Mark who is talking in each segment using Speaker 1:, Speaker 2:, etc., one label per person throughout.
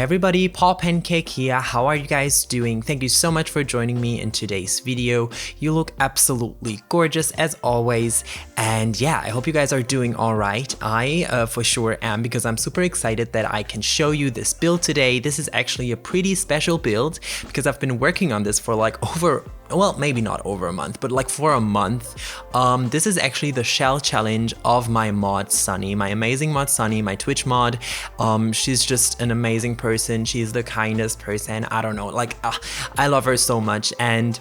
Speaker 1: Hi everybody, Paul Pancake here. How are you guys doing? Thank you so much for joining me in today's video. You look absolutely gorgeous as always. And yeah, I hope you guys are doing all right. I for sure am, because I'm super excited that I can show you this build today. This is actually a pretty special build because I've been working on this for like well, maybe not over a month, but like for a month. This is actually the shell challenge of my mod Sunny, my amazing mod Sunny, my Twitch mod. She's just an amazing person. She's the kindest person. I don't know, like I love her so much. And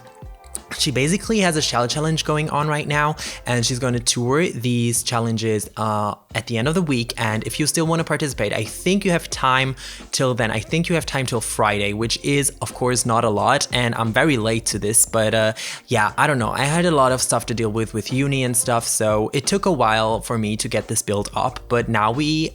Speaker 1: she basically has a shell challenge going on right now, and she's going to tour these challenges at the end of the week. And if you still want to participate, I think you have time till then. I think you have time till Friday, which is of course not a lot, and I'm very late to this, but yeah, I don't know. I had a lot of stuff to deal with uni and stuff, so it took a while for me to get this build up, but now we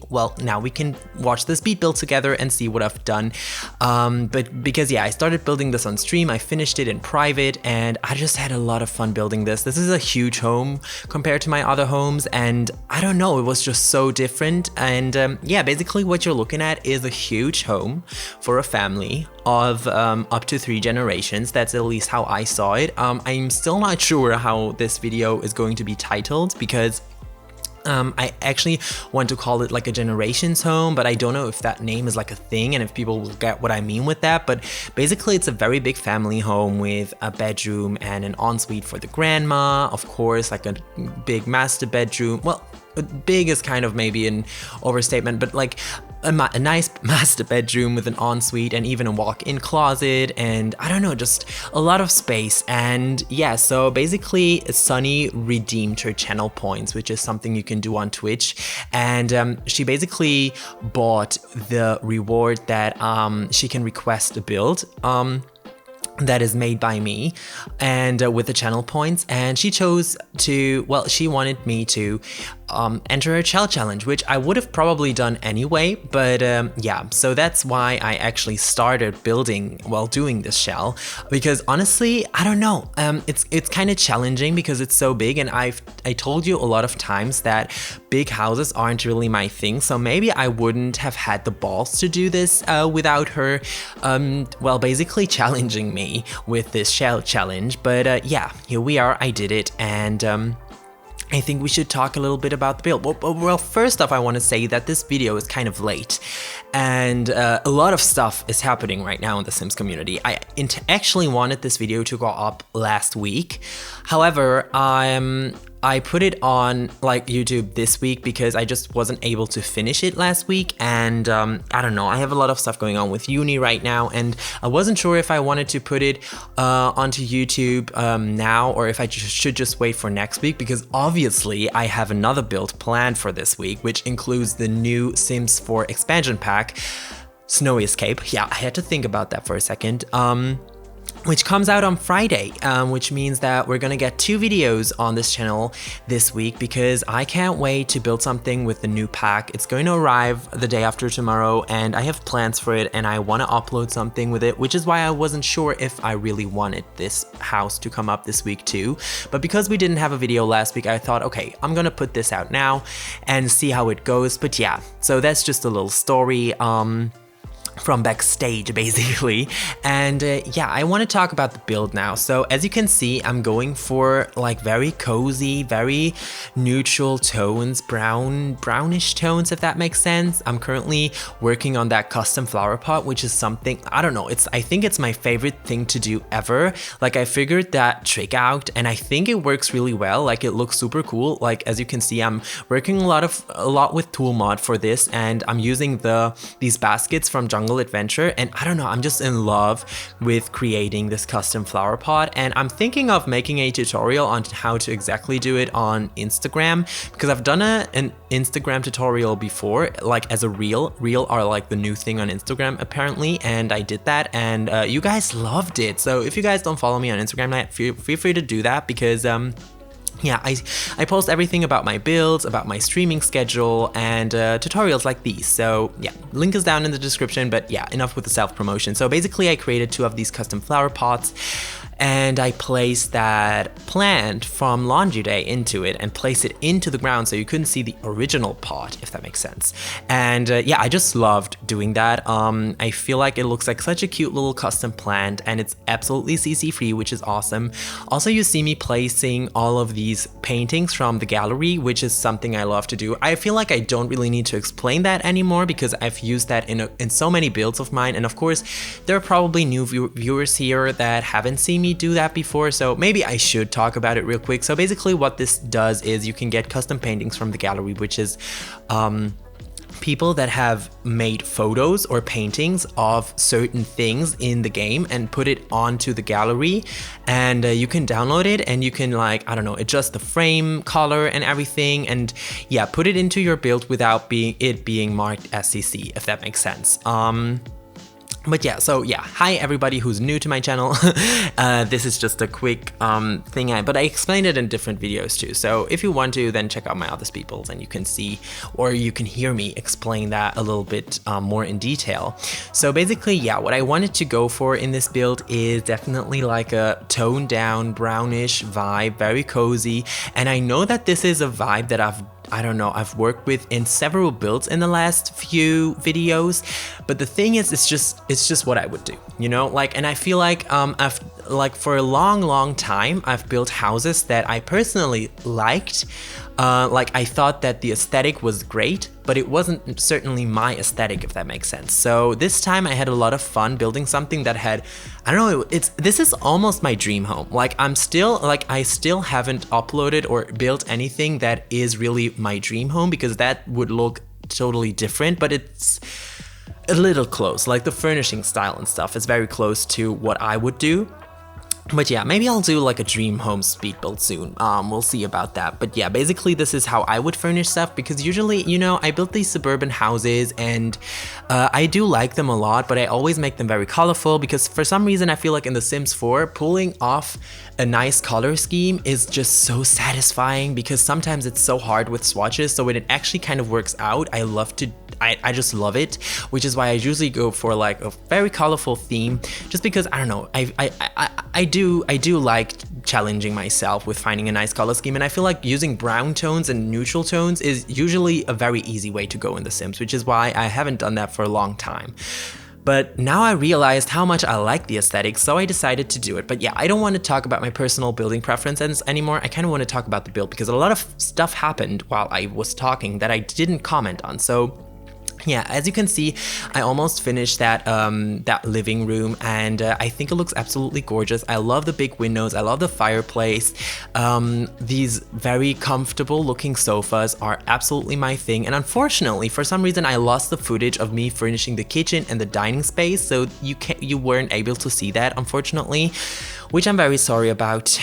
Speaker 1: can watch the speed build together and see what I've done. But because yeah, I started building this on stream, I finished it in private, and I just had a lot of fun building this. This is a huge home compared to my other homes, and I don't know, it was just so different. And yeah, basically what you're looking at is a huge home for a family of up to 3 generations. That's at least how I saw it. I'm still not sure how this video is going to be titled, because I actually want to call it like a generations home, but I don't know if that name is like a thing and if people will get what I mean with that. But basically it's a very big family home with a bedroom and an ensuite for the grandma, of course, like a big master bedroom. Well, big is kind of maybe an overstatement, but like a nice master bedroom with an ensuite and even a walk-in closet, and I don't know, just a lot of space. And yeah, so basically Sunny redeemed her channel points, which is something you can do on Twitch, and she basically bought the reward that she can request a build that is made by me, and with the channel points, and she chose to, well, she wanted me to enter a shell challenge, which I would have probably done anyway, but yeah, so that's why I actually started building while doing this shell, because honestly, I don't know, it's kind of challenging because it's so big, and I told you a lot of times that big houses aren't really my thing, so maybe I wouldn't have had the balls to do this without her, well, basically challenging me with this shell challenge. But yeah, here we are, I did it, and I think we should talk a little bit about the build. Well, first off, I want to say that this video is kind of late, and a lot of stuff is happening right now in the Sims community. I actually wanted this video to go up last week. However, I put it on like YouTube this week because I just wasn't able to finish it last week, and I don't know, I have a lot of stuff going on with uni right now, and I wasn't sure if I wanted to put it onto YouTube now, or if I should just wait for next week, because obviously I have another build planned for this week, which includes the new Sims 4 expansion pack, Snowy Escape. Yeah, I had to think about that for a second. Which comes out on Friday, which means that we're gonna get 2 videos on this channel this week, because I can't wait to build something with the new pack. It's going to arrive the day after tomorrow, and I have plans for it, and I want to upload something with it, which is why I wasn't sure if I really wanted this house to come up this week too. But because we didn't have a video last week, I thought, okay, I'm gonna put this out now and see how it goes. But yeah, so that's just a little story from backstage basically. And yeah, I want to talk about the build now. So as you can see, I'm going for like very cozy, very neutral tones, brownish tones, if that makes sense. I'm currently working on that custom flower pot, which is something, I don't know, I think it's my favorite thing to do ever. Like, I figured that trick out, and I think it works really well. Like, it looks super cool. Like, as you can see, I'm working a lot with tool mod for this, and I'm using these baskets from Jungle Adventure, and I don't know, I'm just in love with creating this custom flower pot, and I'm thinking of making a tutorial on how to exactly do it on Instagram, because I've done an Instagram tutorial before, like as a reel are like the new thing on Instagram apparently, and I did that, and you guys loved it. So if you guys don't follow me on Instagram, feel free to do that, because yeah, I post everything about my builds, about my streaming schedule, and tutorials like these. So yeah, link is down in the description, but yeah, enough with the self-promotion. So basically I created 2 of these custom flower pots, and I placed that plant from Laundry Day into it and placed it into the ground so you couldn't see the original pot, if that makes sense. And yeah, I just loved doing that. I feel like it looks like such a cute little custom plant, and it's absolutely CC free, which is awesome. Also, you see me placing all of these paintings from the gallery, which is something I love to do. I feel like I don't really need to explain that anymore because I've used that in so many builds of mine. And of course, there are probably new viewers here that haven't seen me do that before, so maybe I should talk about it real quick. So basically what this does is you can get custom paintings from the gallery, which is people that have made photos or paintings of certain things in the game and put it onto the gallery, and you can download it and you can, like, I don't know, adjust the frame color and everything, and yeah, put it into your build without it being marked as CC, if that makes sense. But yeah, so yeah, hi everybody who's new to my channel. This is just a quick thing, but I explained it in different videos too. So if you want to, then check out my other Speedbuilds and you can see, or you can hear me explain that a little bit more in detail. So basically, yeah, what I wanted to go for in this build is definitely like a toned down brownish vibe, very cozy. And I know that this is a vibe that I've worked with in several builds in the last few videos, but the thing is, it's just what I would do, you know, like, and I feel like for a long time I've built houses that I personally liked. Like, I thought that the aesthetic was great, but it wasn't certainly my aesthetic, if that makes sense. So this time I had a lot of fun building something that had, I don't know, this is almost my dream home. Like, I still haven't uploaded or built anything that is really my dream home, because that would look totally different, but it's a little close. Like, the furnishing style and stuff is very close to what I would do. But yeah, maybe I'll do like a dream home speed build soon. We'll see about that. But yeah, basically this is how I would furnish stuff, because usually, you know, I built these suburban houses and I do like them a lot, but I always make them very colorful, because for some reason I feel like in The Sims 4, pulling off a nice color scheme is just so satisfying, because sometimes it's so hard with swatches. So when it actually kind of works out, I just love it, which is why I usually go for like a very colorful theme, just because, I don't know, I do like challenging myself with finding a nice color scheme, and I feel like using brown tones and neutral tones is usually a very easy way to go in The Sims, which is why I haven't done that for a long time. But now I realized how much I like the aesthetic, so I decided to do it. But yeah, I don't want to talk about my personal building preferences anymore. I kind of want to talk about the build, because a lot of stuff happened while I was talking that I didn't comment on. So yeah, as you can see, I almost finished that living room, and I think it looks absolutely gorgeous. I love the big windows, I love the fireplace. These very comfortable looking sofas are absolutely my thing, and unfortunately, for some reason, I lost the footage of me furnishing the kitchen and the dining space, so you weren't able to see that, unfortunately, which I'm very sorry about,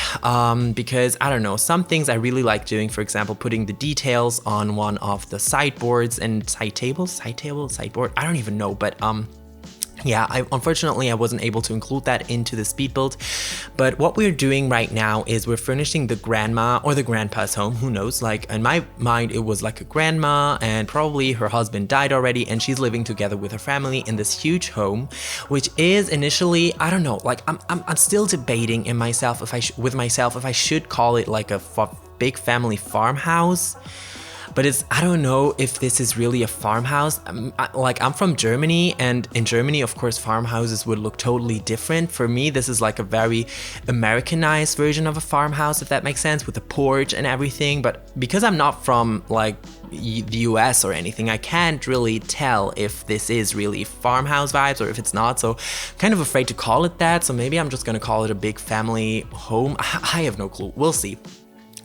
Speaker 1: because, I don't know, some things I really like doing, for example, putting the details on one of the sideboards and sideboard, I don't even know, but yeah, unfortunately I wasn't able to include that into the speed build. But what we're doing right now is we're furnishing the grandma or the grandpa's home, who knows, like in my mind it was like a grandma, and probably her husband died already and she's living together with her family in this huge home, which is initially, I don't know, like I'm still debating in myself if I should call it like a big family farmhouse. But I don't know if this is really a farmhouse. I'm from Germany, and in Germany, of course, farmhouses would look totally different. For me, this is like a very Americanized version of a farmhouse, if that makes sense, with a porch and everything. But because I'm not from like the US or anything, I can't really tell if this is really farmhouse vibes or if it's not. So kind of afraid to call it that. So maybe I'm just gonna call it a big family home. I have no clue. We'll see.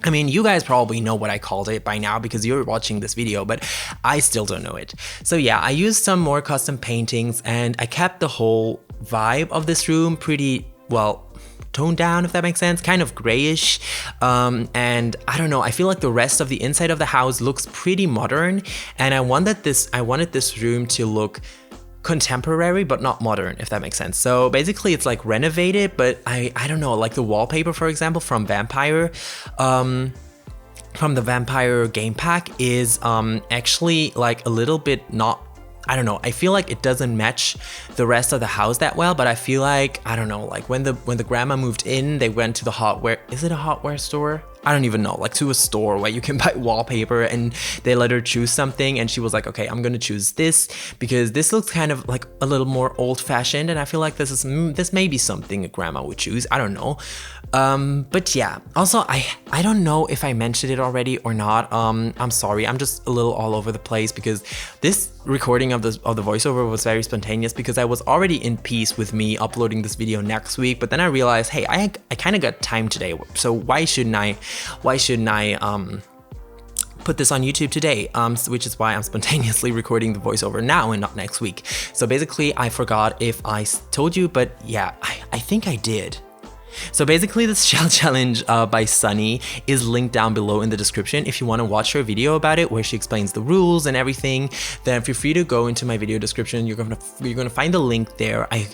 Speaker 1: I mean, you guys probably know what I called it by now because you're watching this video, but I still don't know it. So yeah, I used some more custom paintings and I kept the whole vibe of this room pretty, well, toned down, if that makes sense, kind of grayish. And I don't know, I feel like the rest of the inside of the house looks pretty modern, and I wanted this room to look contemporary but not modern, if that makes sense. So basically it's like renovated, but I don't know, like the wallpaper, for example, from the Vampire game pack is actually like a little bit not, I don't know, I feel like it doesn't match the rest of the house that well, but I feel like, I don't know, like when the grandma moved in, they went to the hardware, is it a hardware store? I don't even know, like to a store where you can buy wallpaper, and they let her choose something, and she was like, okay, I'm gonna choose this because this looks kind of like a little more old-fashioned, and I feel like this may be something a grandma would choose. I don't know. But yeah, also I don't know if I mentioned it already or not. I'm sorry, I'm just a little all over the place because this recording of the voiceover was very spontaneous because I was already in peace with me uploading this video next week, but then I realized, hey, I kind of got time today, so why shouldn't I put this on YouTube today, which is why I'm spontaneously recording the voiceover now and not next week. So basically, I forgot if I told you, but yeah, I think I did. So basically, this shell challenge by Sunny is linked down below in the description. If you want to watch her video about it, where she explains the rules and everything, then feel free to go into my video description. You're gonna find the link there. I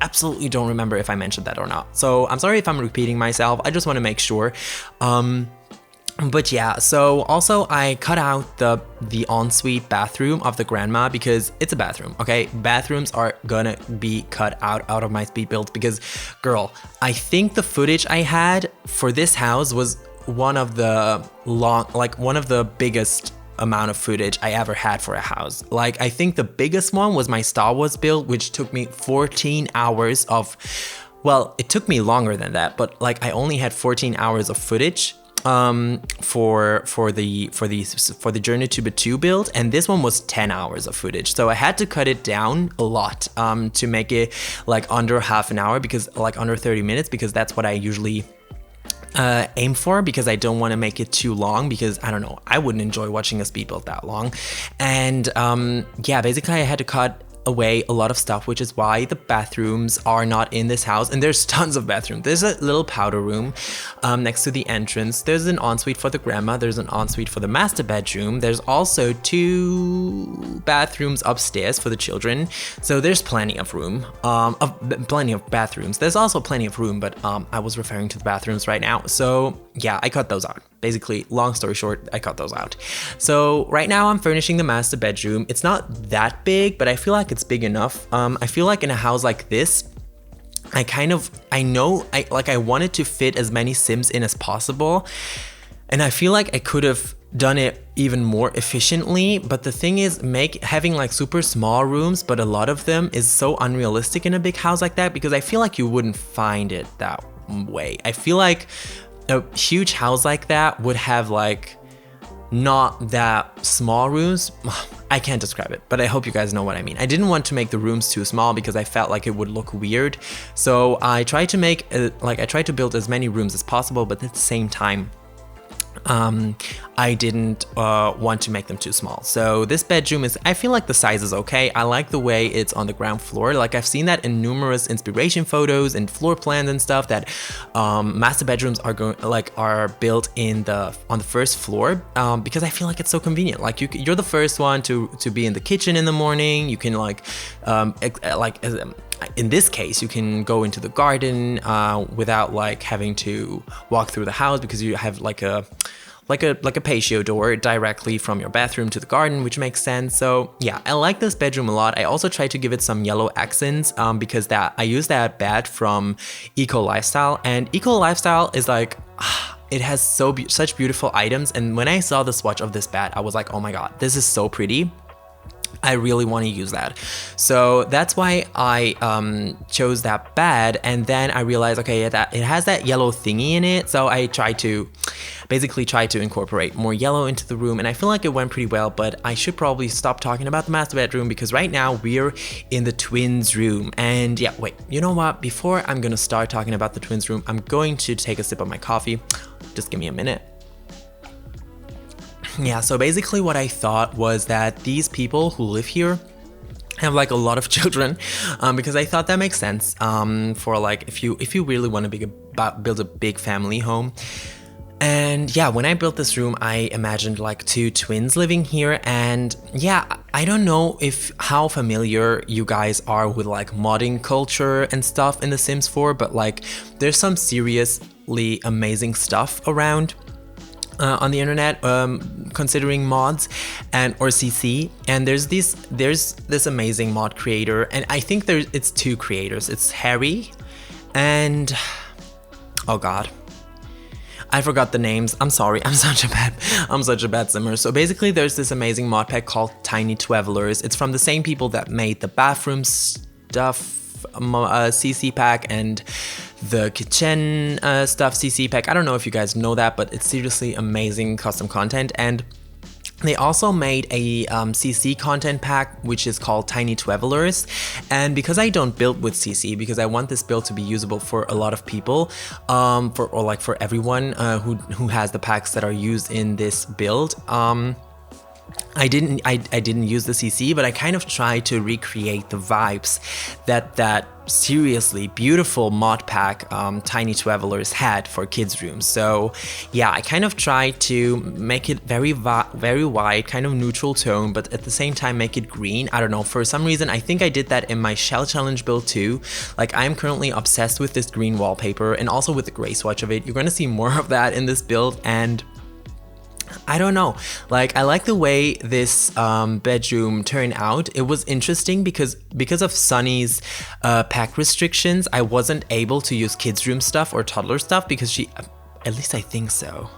Speaker 1: absolutely don't remember if I mentioned that or not. So I'm sorry if I'm repeating myself. I just want to make sure. But yeah, so also I cut out the ensuite bathroom of the grandma because it's a bathroom, okay? Bathrooms are gonna be cut out of my speed build because, girl, I think the footage I had for this house was one of the biggest amount of footage I ever had for a house. Like, I think the biggest one was my Star Wars build, which took me 14 hours of, well, it took me longer than that, but like I only had 14 hours of footage for the Journey to Batuu build, and this one was 10 hours of footage, so I had to cut it down a lot to make it like under half an hour, because like under 30 minutes, because that's what I usually aim for, because I don't want to make it too long, because I don't know, I wouldn't enjoy watching a speed build that long. And yeah, basically I had to cut away a lot of stuff, which is why the bathrooms are not in this house. And there's tons of bathrooms. There's a little powder room next to the entrance. There's an ensuite for the grandma. There's an ensuite for the master bedroom. There's also 2 bathrooms upstairs for the children. So there's plenty of room, plenty of bathrooms. There's also plenty of room, but I was referring to the bathrooms right now. So yeah, I cut those out. Basically, long story short, I cut those out. So right now I'm furnishing the master bedroom. It's not that big, but I feel like it's big enough. I feel like in a house like this, I wanted to fit as many Sims in as possible. And I feel like I could have done it even more efficiently, but the thing is, having like super small rooms, but a lot of them is so unrealistic in a big house like that, because I feel like you wouldn't find it that way. I feel like a huge house like that would have like not that small rooms. I can't describe it, but I hope you guys know what I mean. I didn't want to make the rooms too small because I felt like it would look weird. So I tried to build as many rooms as possible, but at the same time, I didn't want to make them too small. So this bedroom I feel like the size is okay. I like the way it's on the ground floor. Like, I've seen that in numerous inspiration photos and floor plans and stuff, that master bedrooms are built on the first floor, because I feel like it's so convenient. Like, you're the first one to be in the kitchen in the morning. You can in this case, you can go into the garden without like having to walk through the house, because you have like a patio door directly from your bathroom to the garden, which makes sense. So yeah, I like this bedroom a lot. I also tried to give it some yellow accents because I used that bed from Eco Lifestyle, and Eco Lifestyle is like, it has such beautiful items. And when I saw the swatch of this bed, I was like, oh my god, this is so pretty. I really want to use that. So that's why I chose that bed. And then I realized, okay, that it has that yellow thingy in it. So I basically tried to incorporate more yellow into the room, and I feel like it went pretty well. But I should probably stop talking about the master bedroom, because right now we're in the twins room. And yeah, wait, you know what? Before I'm gonna start talking about the twins room, I'm going to take a sip of my coffee. Just give me a minute. Yeah, so basically what I thought was that these people who live here have like a lot of children, because I thought that makes sense for like if you really want to build a big family home. And yeah, when I built this room, I imagined like 2 twins living here. And yeah, I don't know how familiar you guys are with like modding culture and stuff in The Sims 4, but like there's some seriously amazing stuff around. on the internet, considering mods and or CC, and there's this amazing mod creator, and I think it's two creators. It's Harry and oh god, I forgot the names. I'm sorry. I'm such a bad simmer. So basically, there's this amazing mod pack called Tiny Travelers. It's from the same people that made the bathroom stuff CC pack and the kitchen stuff CC pack. I don't know if you guys know that, but it's seriously amazing custom content. And they also made a CC content pack, which is called Tiny Travelers. And because I don't build with CC, because I want this build to be usable for a lot of people, for everyone who has the packs that are used in this build, I didn't use the CC, but I kind of tried to recreate the vibes that seriously beautiful mod pack Tiny Travelers had for kids' rooms. So yeah, I kind of tried to make it very wide, kind of neutral tone, but at the same time make it green. I don't know, for some reason I think I did that in my Shell Challenge build too. Like, I'm currently obsessed with this green wallpaper and also with the gray swatch of it. You're gonna see more of that in this build, and I don't know, like, I like the way this bedroom turned out. It was interesting because of Sunny's pack restrictions, I wasn't able to use kids' room stuff or toddler stuff because she, at least I think so.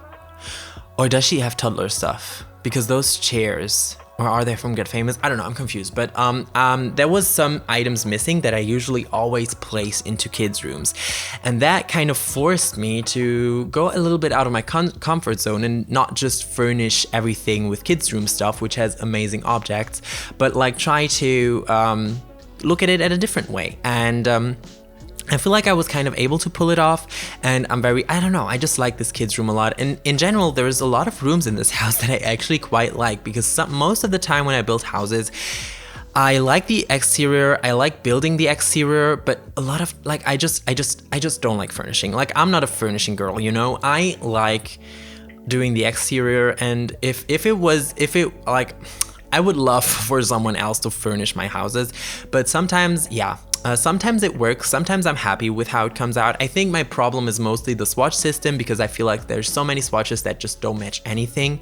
Speaker 1: Or does she have toddler stuff? Because those chairs, or are they from Get Famous? I don't know, I'm confused. But there was some items missing that I usually always place into kids' rooms. And that kind of forced me to go a little bit out of my comfort zone and not just furnish everything with kids' room stuff, which has amazing objects, but like try to look at it at a different way. And I feel like I was kind of able to pull it off, and I don't know, I just like this kids' room a lot. And in general, there's a lot of rooms in this house that I actually quite like, because most of the time when I build houses, I like the exterior, I like building the exterior, but a lot of, like, I just don't like furnishing. Like, I'm not a furnishing girl, you know? I like doing the exterior, and if I would love for someone else to furnish my houses, but sometimes, yeah. Sometimes it works, sometimes I'm happy with how it comes out. I think my problem is mostly the swatch system, because I feel like there's so many swatches that just don't match anything.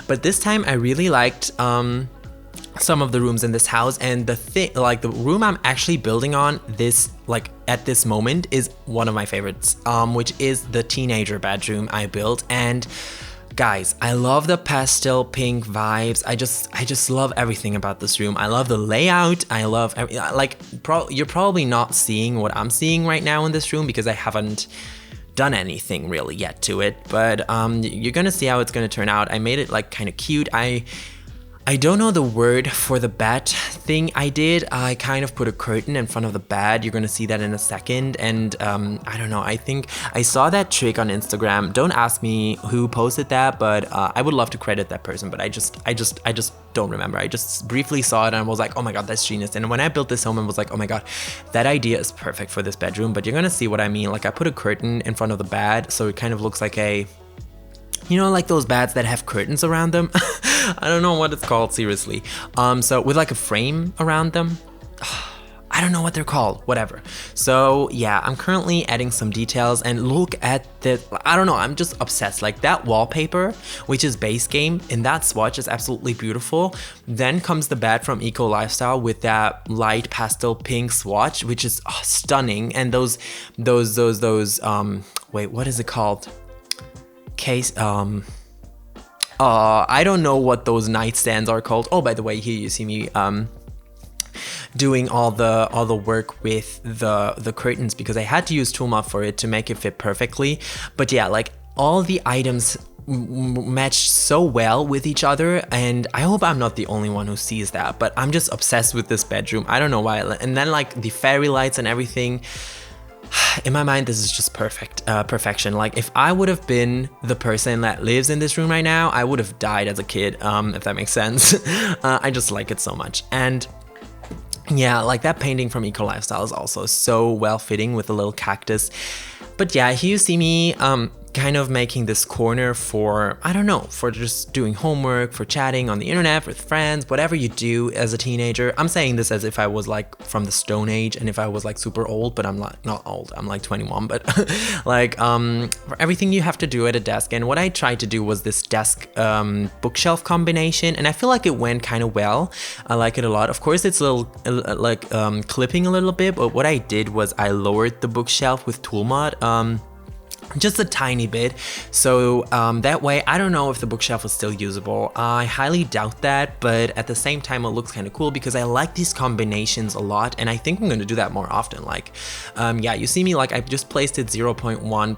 Speaker 1: But this time I really liked some of the rooms in this house, and the room I'm actually building on at this moment is one of my favorites, which is the teenager bedroom I built. And guys, I love the pastel pink vibes. I just love everything about this room. I love the layout. I love you're probably not seeing what I'm seeing right now in this room because I haven't done anything really yet to it. But you're gonna see how it's gonna turn out. I made it like kind of cute. I don't know the word for the bed thing I did. I kind of put a curtain in front of the bed. You're gonna see that in a second. And I don't know, I think I saw that trick on Instagram. Don't ask me who posted that, but I would love to credit that person, but I just don't remember. I just briefly saw it and I was like, oh my god, that's genius. And when I built this home, I was like, oh my god, that idea is perfect for this bedroom. But you're gonna see what I mean. Like, I put a curtain in front of the bed, so it kind of looks like a, you know, like those beds that have curtains around them. I don't know what it's called, seriously. So with like a frame around them. I don't know what they're called, whatever. So yeah, I'm currently adding some details, and look at the, I don't know, I'm just obsessed. Like, that wallpaper, which is base game, in that swatch is absolutely beautiful. Then comes the bed from Eco Lifestyle with that light pastel pink swatch, which is stunning. And those wait, what is it called? Case, I don't know what those nightstands are called. Oh, by the way, here you see me doing all the work with the curtains, because I had to use Tuma for it to make it fit perfectly. But yeah, like, all the items matched so well with each other, and I hope I'm not the only one who sees that, but I'm just obsessed with this bedroom. I don't know why. And then like the fairy lights and everything. In my mind, this is just perfection. Like, if I would have been the person that lives in this room right now, I would have died as a kid, if that makes sense. I just like it so much. And yeah, like, that painting from Eco Lifestyle is also so well fitting with the little cactus. But yeah, here you see me kind of making this corner for, I don't know, for just doing homework, for chatting on the internet with friends, whatever you do as a teenager. I'm saying this as if I was like from the Stone Age and if I was like super old, but I'm like not old, I'm like 21, but like for everything you have to do at a desk. And what I tried to do was this desk bookshelf combination, and I feel like it went kind of well. I like it a lot. Of course it's a little like clipping a little bit, but what I did was I lowered the bookshelf with tool mod just a tiny bit, so that way I don't know if the bookshelf is still usable. I highly doubt that, but at the same time it looks kind of cool because I like these combinations a lot, and I think I'm going to do that more often. Like yeah, you see me, like I just placed it 0.1,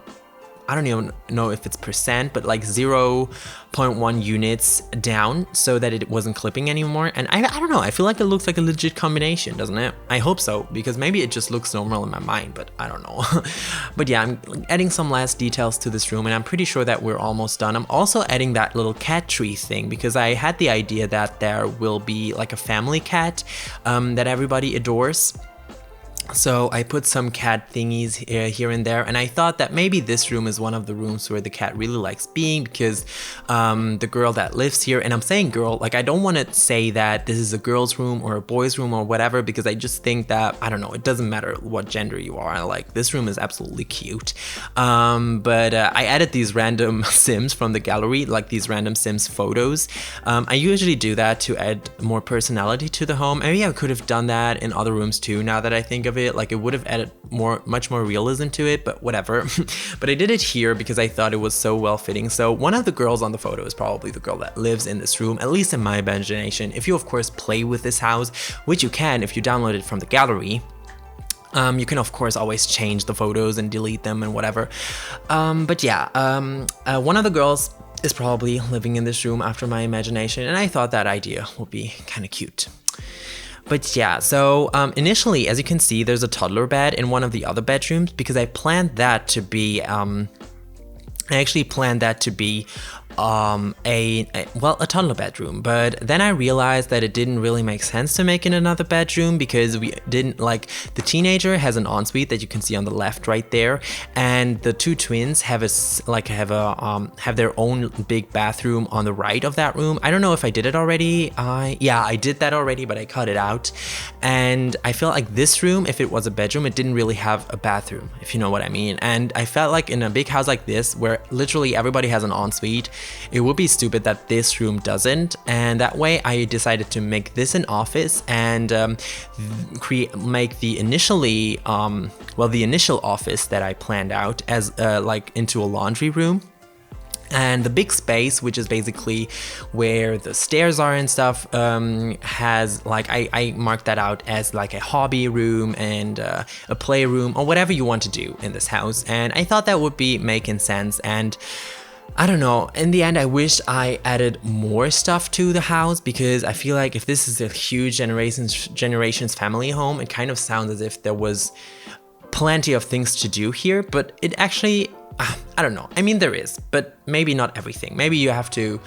Speaker 1: I don't even know if it's percent, but like 0.1 units down so that it wasn't clipping anymore. And I don't know, I feel like it looks like a legit combination, doesn't it? I hope so, because maybe it just looks normal in my mind, but I don't know. But yeah, I'm adding some last details to this room, and I'm pretty sure that we're almost done. I'm also adding that little cat tree thing because I had the idea that there will be like a family cat that everybody adores. So I put some cat thingies here and there, and I thought that maybe this room is one of the rooms where the cat really likes being, because the girl that lives here, and I'm saying girl, like I don't want to say that this is a girl's room or a boy's room or whatever, because I just think that, I don't know, it doesn't matter what gender you are, like this room is absolutely cute. But I added these random Sims from the gallery, like these random Sims photos. I usually do that to add more personality to the home. Maybe I could have done that in other rooms too, now that I think of it. Like it would have added much more realism to it, but whatever. But I did it here because I thought it was so well fitting. So one of the girls on the photo is probably the girl that lives in this room, at least in my imagination. If you of course play with this house, which you can if you download it from the gallery, you can of course always change the photos and delete them and whatever. But yeah, one of the girls is probably living in this room after my imagination, and I thought that idea would be kind of cute. But yeah, so initially, as you can see, there's a toddler bed in one of the other bedrooms because I planned that to be, a toddler bedroom, but then I realized that it didn't really make sense to make it another bedroom because we didn't, like, the teenager has an ensuite that you can see on the left right there, and the two twins have have their own big bathroom on the right of that room. I don't know if I did it already. Yeah, I did that already, but I cut it out, and I feel like this room, if it was a bedroom, it didn't really have a bathroom, if you know what I mean. And I felt like in a big house like this, where literally everybody has an ensuite, it would be stupid that this room doesn't, and that way I decided to make this an office and make the the initial office that I planned out as like into a laundry room. And the big space, which is basically where the stairs are and stuff, has, like, I marked that out as like a hobby room and a playroom or whatever you want to do in this house. And I thought that would be making sense. And I don't know, in the end I wish I added more stuff to the house, because I feel like if this is a huge generations family home, it kind of sounds as if there was plenty of things to do here, but it actually, I don't know. I mean, there is, but maybe not everything. Maybe you have to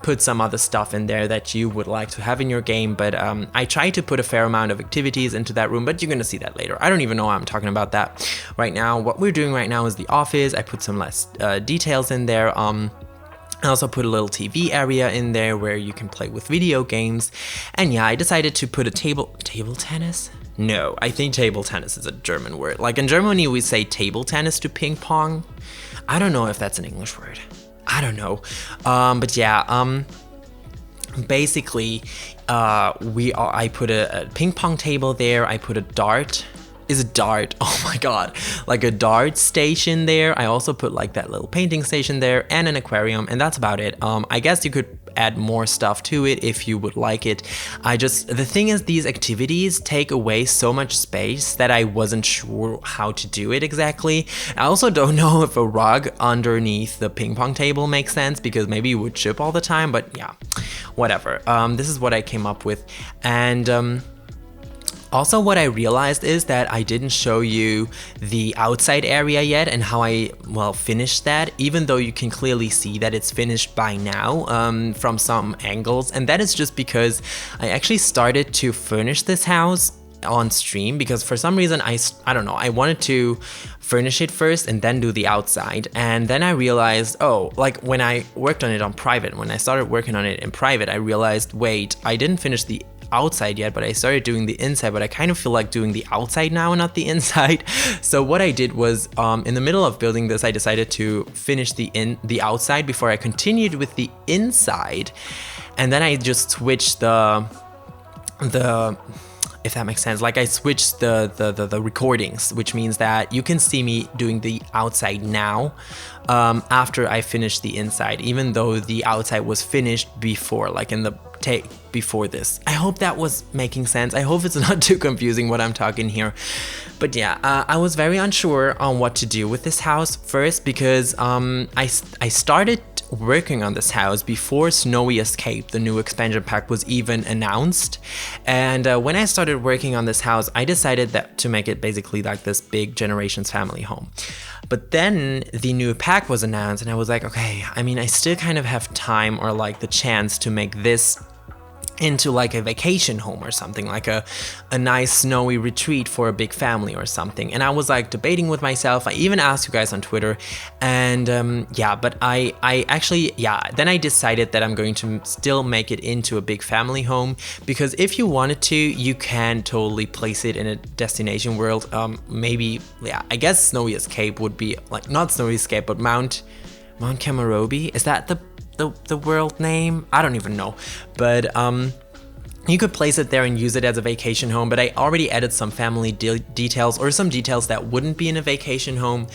Speaker 1: put some other stuff in there that you would like to have in your game, but I tried to put a fair amount of activities into that room, but you're gonna see that later. I don't even know why I'm talking about that right now. What we're doing right now is the office. I put some less details in there. I also put a little TV area in there where you can play with video games. And yeah, I decided to put a table tennis? No, I think table tennis is a German word. Like in Germany, we say table tennis to ping pong. I don't know if that's an English word. I don't know. But yeah, basically, I put a ping pong table there. I put a dart. Oh my god, like a dart station there. I also put like that little painting station there and an aquarium, and that's about it. I guess you could add more stuff to it if you would like it. The thing is, these activities take away so much space that I wasn't sure how to do it exactly. I also don't know if a rug underneath the ping pong table makes sense, because maybe it would chip all the time, but yeah, whatever. This is what I came up with. And also, what I realized is that I didn't show you the outside area yet and how I, finished that, even though you can clearly see that it's finished by now from some angles. And that is just because I actually started to furnish this house on stream because for some reason I don't know, I wanted to furnish it first and then do the outside. And then I realized, oh, like when I worked on it on private, when I started working on it in private, I realized, wait, I didn't finish the outside yet, but I started doing the inside, but I kind of feel like doing the outside now and not the inside. So what I did was in the middle of building this, I decided to finish the outside before I continued with the inside. And then I just switched the if that makes sense, like I switched the recordings, which means that you can see me doing the outside now after I finished the inside, even though the outside was finished before, like in the take before this. I hope that was making sense. I hope it's not too confusing what I'm talking here. But yeah, I was very unsure on what to do with this house first because I started working on this house before Snowy Escape, the new expansion pack, was even announced. And when I started working on this house, I decided that to make it basically like this big Generations family home. But then the new pack was announced and I was like, okay, I mean, I still kind of have time or like the chance to make this into like a vacation home or something, like a nice snowy retreat for a big family or something. And I was like debating with myself. I even asked you guys on Twitter, and yeah, but I actually, yeah, then I decided that I'm going to still make it into a big family home, because if you wanted to, you can totally place it in a destination world. Maybe, yeah, I guess Snowy Escape would be like, not Snowy Escape, but Mount Kamarobi. Is that the world name? I don't even know, but you could place it there and use it as a vacation home. But I already added some family details, or some details that wouldn't be in a vacation home,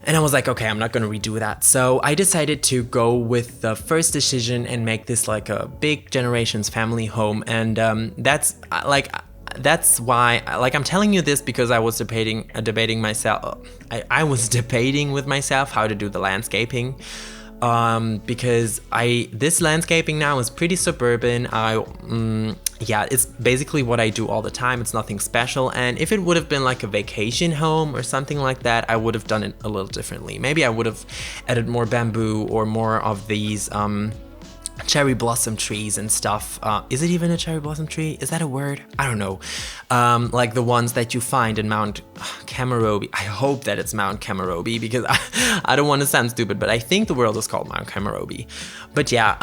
Speaker 1: and I was like, okay, I'm not gonna redo that. So I decided to go with the first decision and make this like a big Generations family home. And that's why, like, I'm telling you this because I was debating myself. I was debating with myself how to do the landscaping. Because this landscaping now is pretty suburban. Yeah, it's basically what I do all the time. It's nothing special. And if it would have been like a vacation home or something like that, I would have done it a little differently. Maybe I would have added more bamboo or more of these cherry blossom trees and stuff. Is it even a cherry blossom tree? Is that a word? I don't know. Like the ones that you find in Mount Kamarobi. I hope that it's Mount Kamarobi, because I don't want to sound stupid, but I think the world is called Mount Kamarobi. But yeah,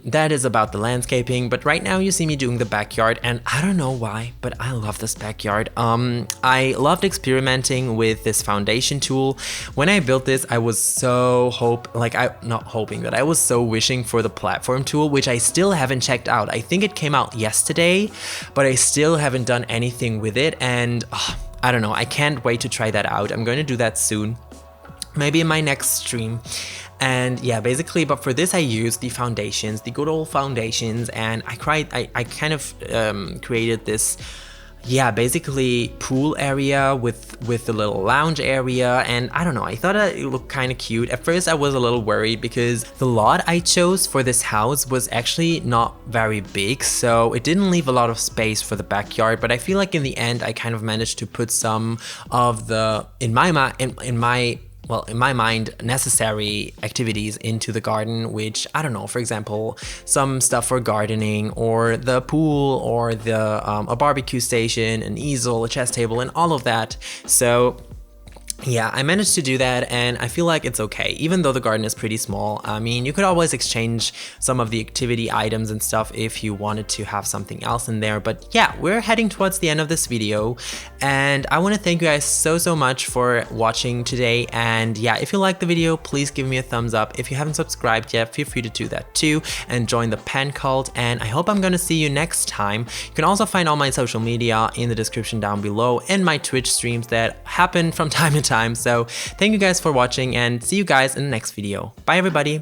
Speaker 1: that is about the landscaping. But right now you see me doing the backyard, and I don't know why, but I love this backyard. I loved experimenting with this foundation tool. When I built this, I was so I was so wishing for the platform tool, which I still haven't checked out. I think it came out yesterday, but I still haven't done anything with it, and I don't know, I can't wait to try that out. I'm going to do that soon, maybe in my next stream. And yeah, basically, but for this I used the foundations, the good old foundations, and I kind of created this, yeah, basically pool area with the little lounge area. And I don't know, I thought it looked kind of cute. At first I was a little worried because the lot I chose for this house was actually not very big, so it didn't leave a lot of space for the backyard. But I feel like in the end I kind of managed to put some of the, in my mind, necessary activities into the garden, which, I don't know, for example, some stuff for gardening, or the pool, or the a barbecue station, an easel, a chess table, and all of that. So yeah, I managed to do that, and I feel like it's okay, even though the garden is pretty small. I mean, you could always exchange some of the activity items and stuff if you wanted to have something else in there. But yeah, we're heading towards the end of this video, and I want to thank you guys so much for watching today. And yeah, if you liked the video, please give me a thumbs up. If you haven't subscribed yet, feel free to do that too, and join the Pan Cult. And I hope I'm gonna see you next time. You can also find all my social media in the description down below, and my Twitch streams that happen from time to time. So thank you guys for watching, and see you guys in the next video. Bye everybody.